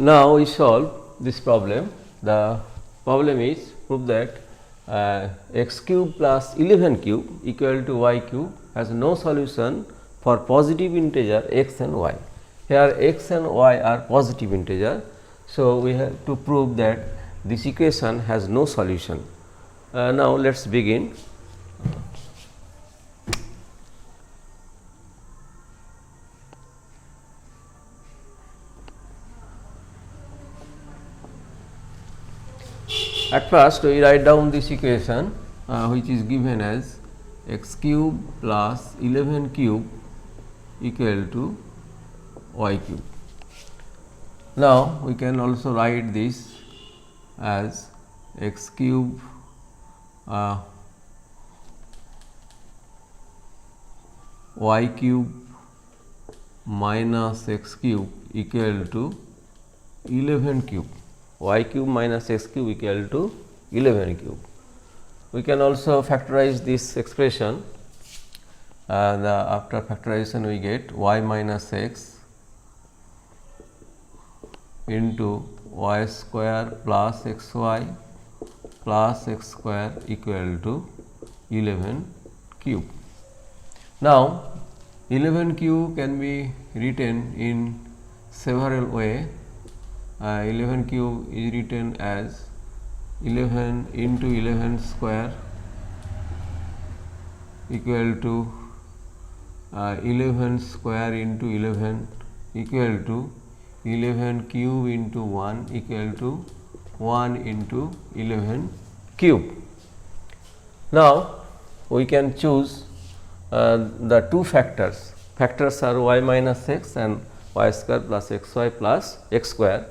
Now, we solve this problem. The problem is prove that x cube plus 11 cube equal to y cube has no solution for positive integer x and y. Here x and y are positive integer. So, we have to prove that this equation has no solution. Now, let us begin. At first, we write down this equation which is given as x cube plus 11 cube equal to y cube. Now, we can also write this as x cube y cube minus x cube equal to 11 cube. Y cube minus x cube equal to 11 cube. We can also factorize this expression, after factorization we get y minus x into y square plus x y plus x square equal to 11 cube. Now, 11 cube can be written in several ways. 11 cube is written as 11 into 11 square equal to 11 square into 11 equal to 11 cube into 1 equal to 1 into 11 cube. Now, we can choose the two factors. Factors are y minus x and y square plus x y plus x square.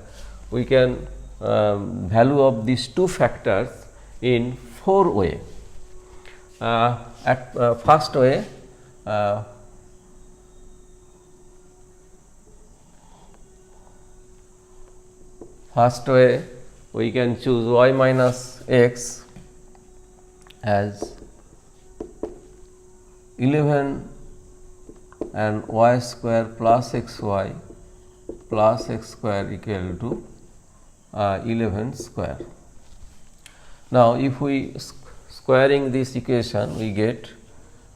We can value of these two factors in 4 ways. At first way, we can choose y minus x as 11 and y square plus x y plus x square equal to 11 square. Now, if we squaring this equation, we get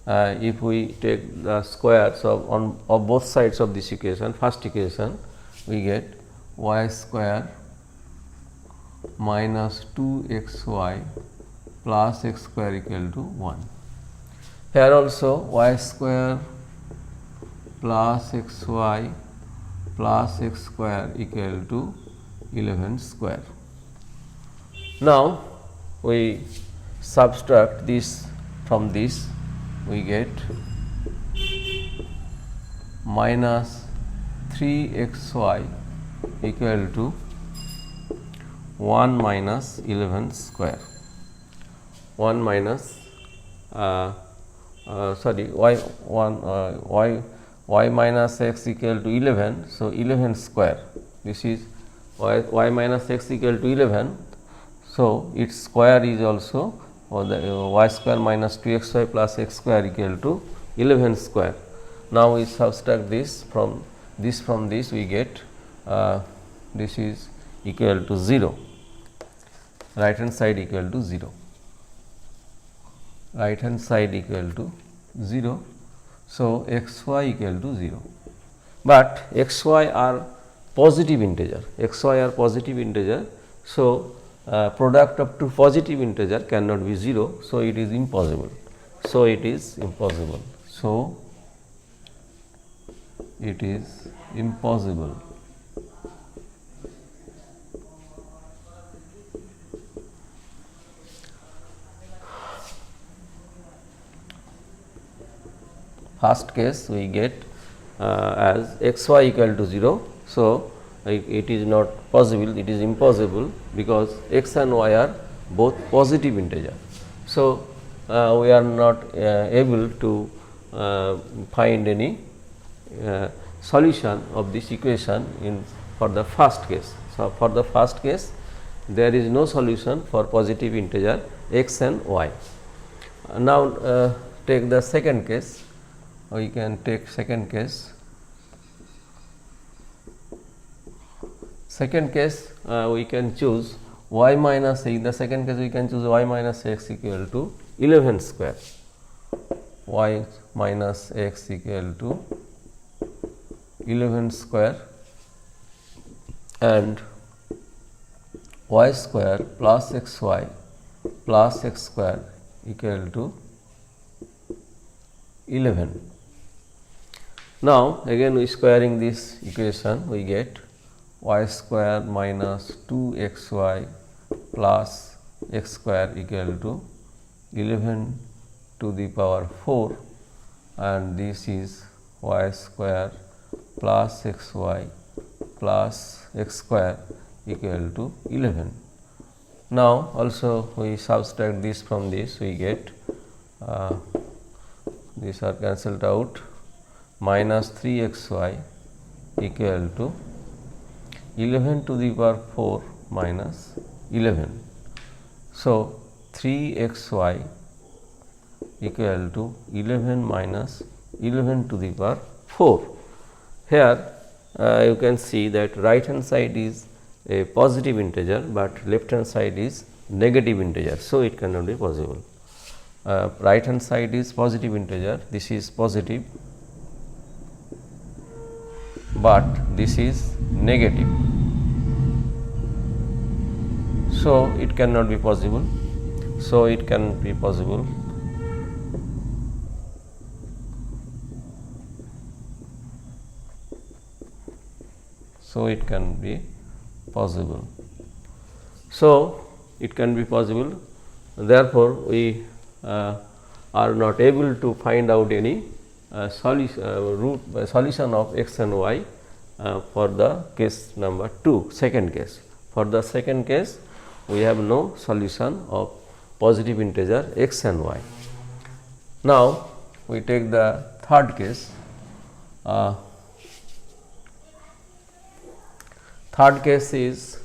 if we take the squares of both sides of this equation, first equation, we get y square minus 2xy plus x square equal to 1. Here also y square plus xy plus x square equal to 11 square. Now, we subtract this from this, we get minus 3xy equal to 1 minus 11 square. 1 minus y minus x equal to 11. So, 11 square, this is y minus x equal to 11. So, its square is also y square minus 2xy plus x square equal to 11 square. Now, we subtract this from this, we get this is equal to 0, right hand side equal to 0, right hand side equal to 0. So, x y equal to 0, but x y are positive integer, x y are positive integer. So, product of two positive integer cannot be 0. So, it is impossible. So, it is impossible. So, it is impossible. First case we get as x y equal to 0. So, it is not possible, it is impossible, because x and y are both positive integer. So, we are not able to find any solution of this equation for the first case. So, for the first case there is no solution for positive integer x and y. Now, take the second case. We can take second case. Second case we can choose y minus, in the second case we can choose y minus x equal to 11 square, y minus x equal to 11 square and y square plus xy plus x square equal to 11. Now, again we squaring this equation, we get y square minus 2 xy plus x square equal to 11 to the power 4, and this is y square plus xy plus x square equal to 11. Now, also we subtract this from this, we get these are cancelled out, minus 3 xy equal to 11 to the power 4 minus 11. So, 3 xy equal to 11 minus 11 to the power 4. Here you can see that right hand side is a positive integer, but left hand side is negative integer. So, it cannot be possible. Right hand side is positive integer, this is positive, but this is negative. So, it cannot be possible. So, it can be possible. So, it can be possible. So, it can be possible. Therefore, we are not able to find out any solution of x and y for the case number 2, second case. For the second case, we have no solution of positive integer x and y. Now, we take the third case. Third case is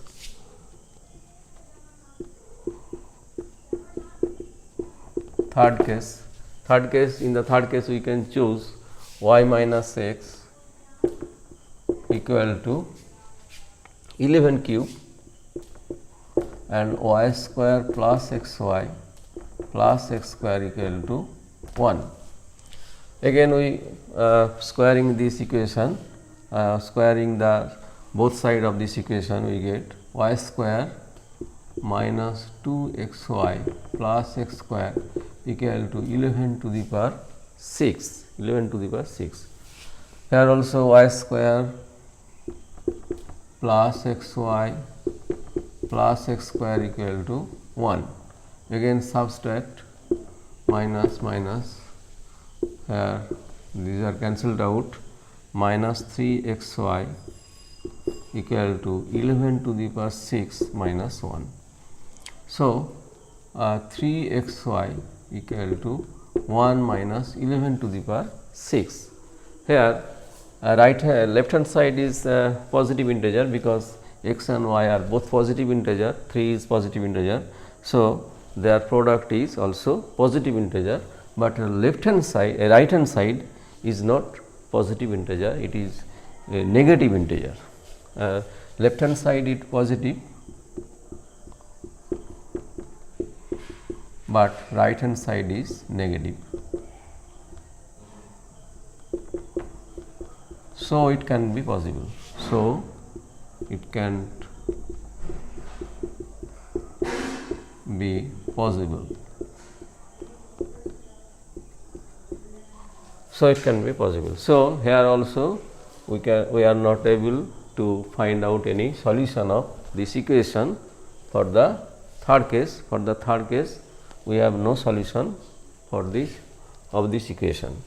in the third case we can choose y minus x equal to 11 cube and y square plus xy plus x square equal to 1. Again we squaring this equation, squaring the both side of this equation, we get y square minus 2 xy plus x square equal to 11 to the power 6, 11 to the power 6. Here also y square plus xy plus x square equal to 1. Again subtract, minus minus, here these are cancelled out, minus 3 xy equal to 11 to the power 6 minus 1. So, 3 xy equal to 1 minus 11 to the power 6. Here left hand side is positive integer, because x and y are both positive integer, 3 is positive integer. So, their product is also positive integer, but left hand side, right hand side is not positive integer, it is a negative integer. Left hand side is positive, but right hand side is negative. So, it can be possible. So, it can be possible. So, it can be possible. So, here also we are not able to find out any solution of this equation for the third case. For the third case, we have no solution for this of this equation,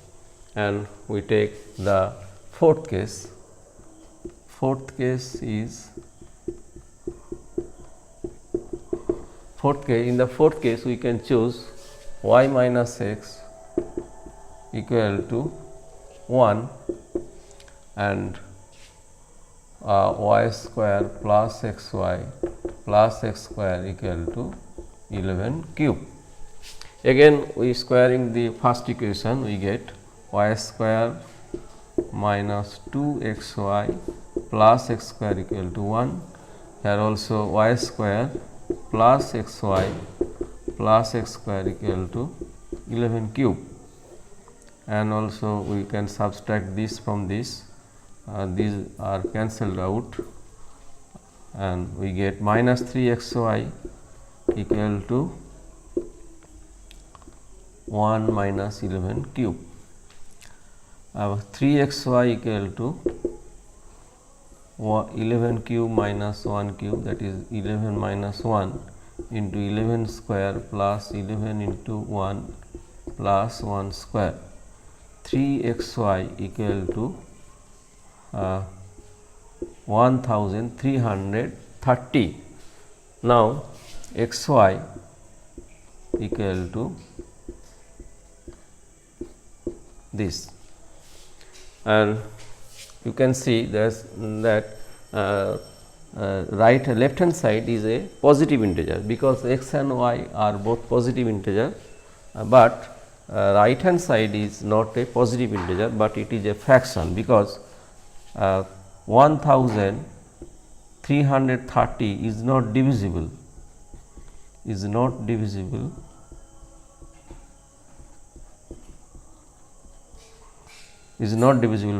and we take the fourth case. Fourth case is in the fourth case we can choose y minus x equal to 1 and y square plus xy plus x square equal to 11 cube. Again we squaring the first equation, we get y square minus 2 xy plus x square equal to 1 here also y square plus xy plus x square equal to 11 cube, and also we can subtract this from this, these are cancelled out, and we get minus 3xy equal to 1 minus 11 cube. 3xy equal to 11 cube minus 1 cube, that is 11 minus 1 into 11 square plus 11 into 1 plus 1 square. 3xy equal to 1330. Now, xy equal to this, and you can see that left hand side is a positive integer, because x and y are both positive integer, but right hand side is not a positive integer, but it is a fraction, because 1330 is not divisible,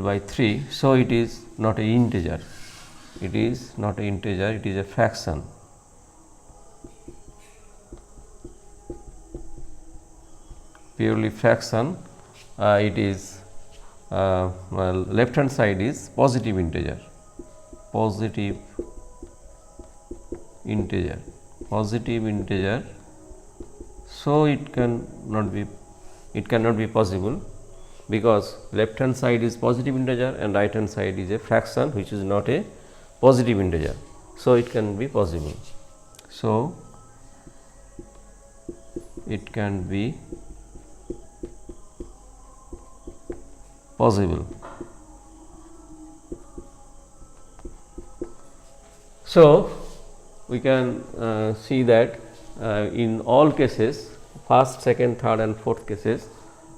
by 3. So, it is not a integer, it is a fraction. Purely fraction, it is well, left hand side is positive integer, so it cannot be possible, because left hand side is positive integer and right hand side is a fraction which is not a positive integer. So, it can be possible. So, it can be possible. So, we can see that in all cases, first, second, third and fourth cases,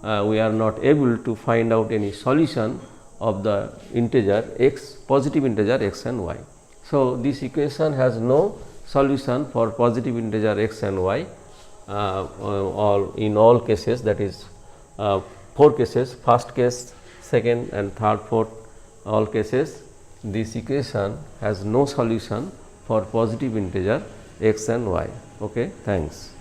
we are not able to find out any solution of the integer x, positive integer x and y. So, this equation has no solution for positive integer x and y in all cases, that is 4 cases, first case, second and third, fourth, all cases, this equation has no solution for positive integer x and y. Okay, thanks.